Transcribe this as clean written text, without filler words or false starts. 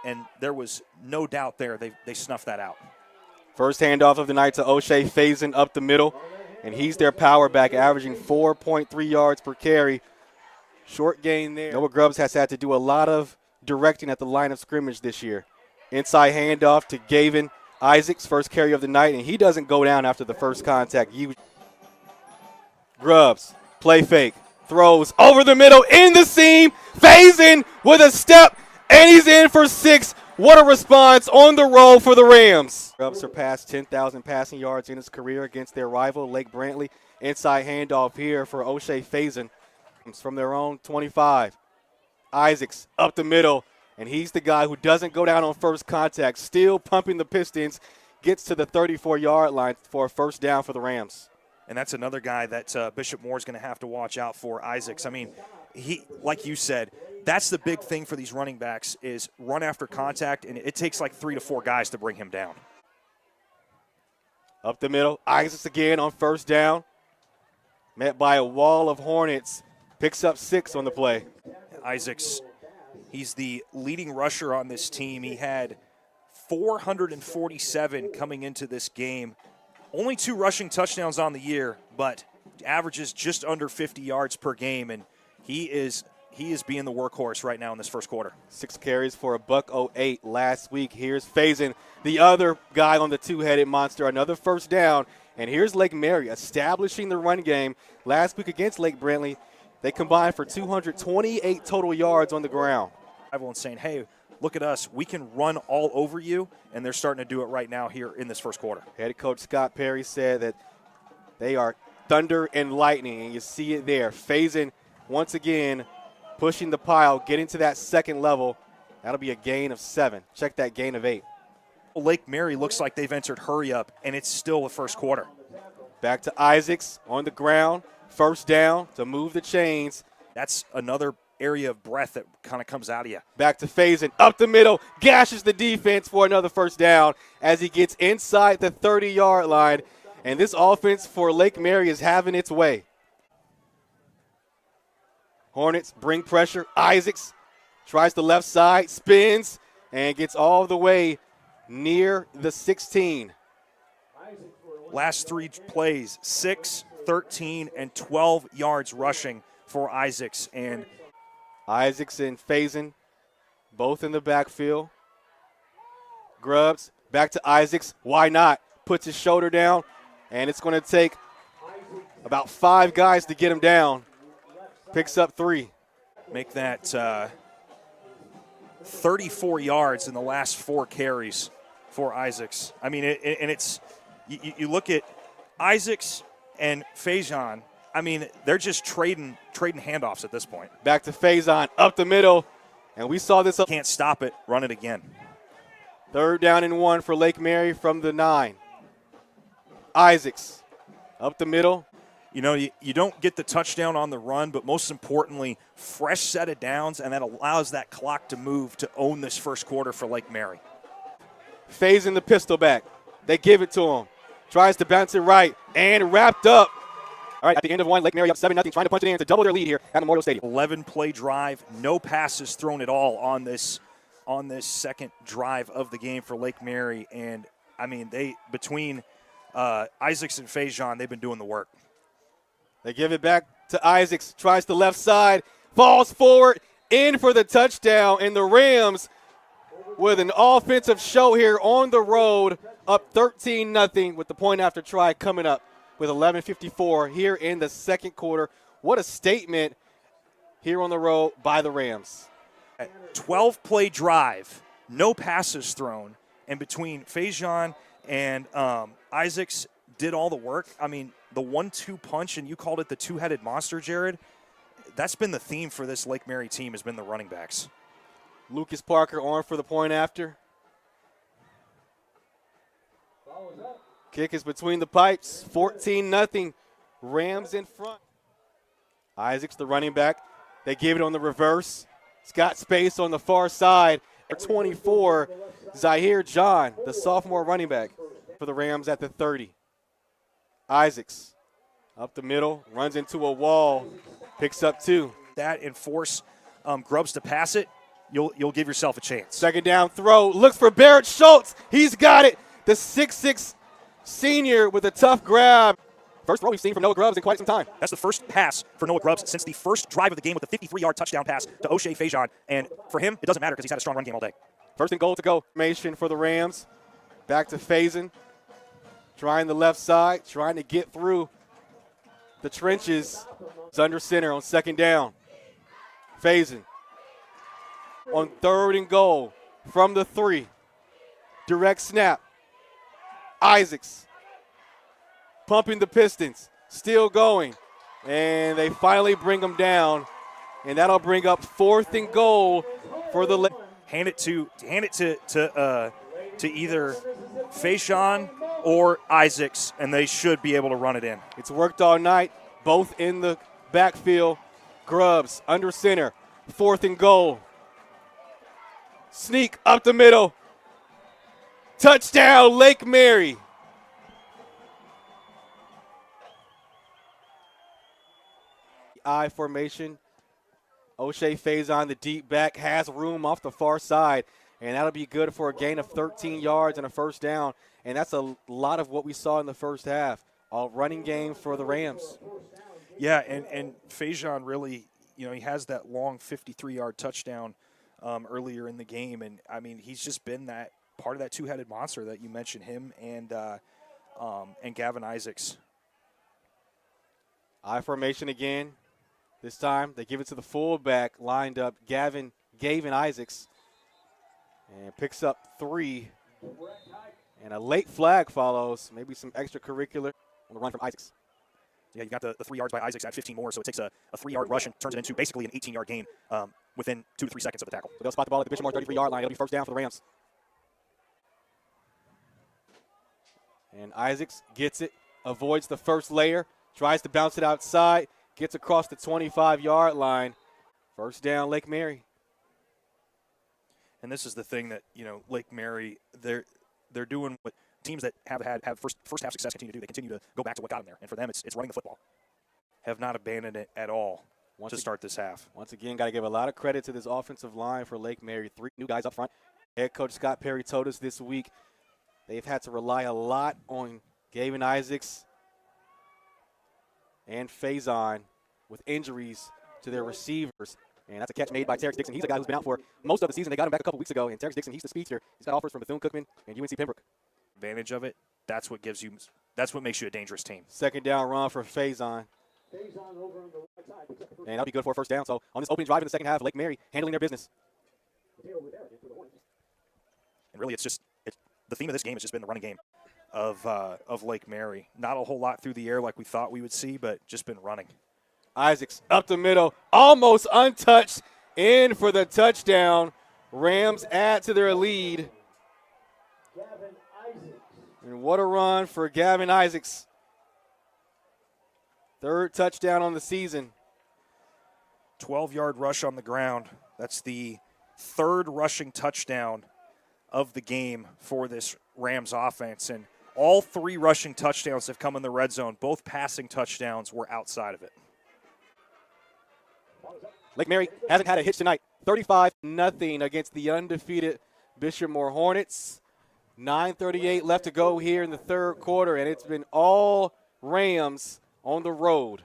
and there was no doubt there they snuffed that out. First handoff of the night to O'Shea Faison up the middle, and he's their power back, averaging 4.3 yards per carry. Short gain there. Noah Grubbs has had to do a lot of directing at the line of scrimmage this year. Inside handoff to Gavin Isaacs, first carry of the night, and he doesn't go down after the first contact. Grubbs, play fake, throws over the middle, in the seam, Faison with a step, and he's in for 6. What a response on the roll for the Rams. Grubbs surpassed 10,000 passing yards in his career against their rival, Lake Brantley. Inside handoff here for O'Shea Faison from their own 25. Isaacs up the middle, and he's the guy who doesn't go down on first contact, still pumping the Pistons, gets to the 34-yard line for a first down for the Rams. And that's another guy that Bishop Moore is going to have to watch out for, Isaacs. I mean, he, like you said, that's the big thing for these running backs is run after contact, and it takes like 3 to 4 guys to bring him down. Up the middle, Isaacs again on first down. Met by a wall of Hornets. Picks up 6 on the play. Isaacs, he's the leading rusher on this team. He had 447 coming into this game. Only 2 rushing touchdowns on the year, but averages just under 50 yards per game, and he is being the workhorse right now in this first quarter. 6 carries for a $108 last week. Here's Faison, the other guy on the two-headed monster, another first down. And here's Lake Mary establishing the run game. Last week against Lake Brantley, they combined for 228 total yards on the ground. Everyone's saying, hey, look at us. We can run all over you, and they're starting to do it right now here in this first quarter. Head coach Scott Perry said that they are thunder and lightning, and you see it there. Faison once again pushing the pile, getting to that second level. That'll be a gain of 7. Check that gain of 8. Lake Mary looks like they've entered hurry up, and it's still the first quarter. Back to Isaacs on the ground. First down to move the chains. That's another area of breath that kind of comes out of you. Back to Faison, up the middle, gashes the defense for another first down as he gets inside the 30-yard line. And this offense for Lake Mary is having its way. Hornets bring pressure. Isaacs tries the left side, spins, and gets all the way near the 16. Last 3 plays, 6, 13, and 12 yards rushing for Isaacs. And Isaacs and Faison both in the backfield. Grubbs back to Isaacs. Why not? Puts his shoulder down, and it's going to take about 5 guys to get him down. Picks up 3. Make that 34 yards in the last 4 carries for Isaacs. I mean, you look at Isaacs and Faison. I mean, they're just trading handoffs at this point. Back to Faison, up the middle, and we saw this. Can't stop it. Run it again. 3rd down and 1 for Lake Mary from the 9. Isaacs, up the middle. You know, you don't get the touchdown on the run, but most importantly, fresh set of downs, and that allows that clock to move to own this first quarter for Lake Mary. Faison the pistol back. They give it to him. Tries to bounce it right, and wrapped up. All right, at the end of 1, Lake Mary up 7-0, trying to punch it in to double their lead here at Memorial Stadium. 11-play drive, no passes thrown at all on this second drive of the game for Lake Mary. And, I mean, between Isaacs and Faison, they've been doing the work. They give it back to Isaacs, tries the left side, falls forward, in for the touchdown, and the Rams with an offensive show here on the road, up 13-0 with the point after try coming up with 11:54 here in the second quarter. What a statement here on the road by the Rams. 12-play drive, no passes thrown, and between Faison and Isaacs did all the work. I mean, the 1-2 punch, and you called it the two-headed monster, Jared. That's been the theme for this Lake Mary team, has been the running backs. Lucas Parker on for the point after. Kick is between the pipes. 14-0. Rams in front. Isaacs, the running back. They give it on the reverse. He's got space on the far side. At 24, Zahir John, the sophomore running back for the Rams at the 30. Isaacs up the middle, runs into a wall, picks up 2. That and force Grubbs to pass it. you'll give yourself a chance. Second down throw. Looks for Barrett Schultz. He's got it. The 6'6 senior with a tough grab. First throw we've seen from Noah Grubbs in quite some time. That's the first pass for Noah Grubbs since the first drive of the game with the 53-yard touchdown pass to O'Shea Faison. And for him, it doesn't matter because he's had a strong run game all day. First and goal to go. Formation for the Rams. Back to Faison. Trying the left side. Trying to get through the trenches. It's under center on second down. Faison on third and goal from the 3. Direct snap. Isaacs pumping the Pistons. Still going. And they finally bring them down. And that'll bring up fourth and goal for the Hand it to either Faison or Isaacs, and they should be able to run it in. It's worked all night. Both in the backfield. Grubbs under center. Fourth and goal. Sneak up the middle. Touchdown, Lake Mary. I formation. O'Shea Faison, the deep back, has room off the far side, and that'll be good for a gain of 13 yards and a first down. And that's a lot of what we saw in the first half. A running game for the Rams. Yeah, and Faison really, he has that long 53-yard touchdown earlier in the game, and I mean he's just been that part of that two-headed monster that you mentioned, him and Gavin Isaacs. I formation again. This time they give it to the fullback, lined up Gavin Isaacs, and picks up 3. And a late flag follows, maybe some extracurricular on the run from Isaacs. Yeah, you got the 3 yards by Isaacs at 15 more, so it takes a 3-yard rush and turns it into basically an 18-yard gain within 2 to 3 seconds of the tackle. So they'll spot the ball at the Bishop Moore 33-yard line. It'll be first down for the Rams. And Isaacs gets it, avoids the first layer, tries to bounce it outside, gets across the 25-yard line. First down, Lake Mary. And this is the thing that, Lake Mary, they're doing what teams that have first half success continue to do. They continue to go back to what got them there. And for them, it's running the football. Have not abandoned it at all to start this half. Once again, got to give a lot of credit to this offensive line for Lake Mary. 3 new guys up front. Head coach Scott Perry told us this week they've had to rely a lot on Gavin Isaacs and Faison with injuries to their receivers. And that's a catch made by Terrence Dixon. He's a guy who's been out for most of the season. They got him back a couple weeks ago. And Terrence Dixon, he's the speedster. He's got offers from Bethune-Cookman and UNC Pembroke. Advantage of it. That's what makes you a dangerous team. Second down run for Faison. And that'll be good for a first down. So on this opening drive in the second half, Lake Mary handling their business. And really, the theme of this game has just been the running game of Lake Mary. Not a whole lot through the air like we thought we would see, but just been running. Isaacs up the middle, almost untouched, in for the touchdown. Rams add to their lead. And what a run for Gavin Isaacs. Third touchdown on the season. 12-yard rush on the ground. That's the third rushing touchdown of the game for this Rams offense. And all 3 rushing touchdowns have come in the red zone. Both passing touchdowns were outside of it. Lake Mary hasn't had a hitch tonight. 35-0 against the undefeated Bishop Moore Hornets. 9:38 left to go here in the third quarter, and it's been all Rams on the road.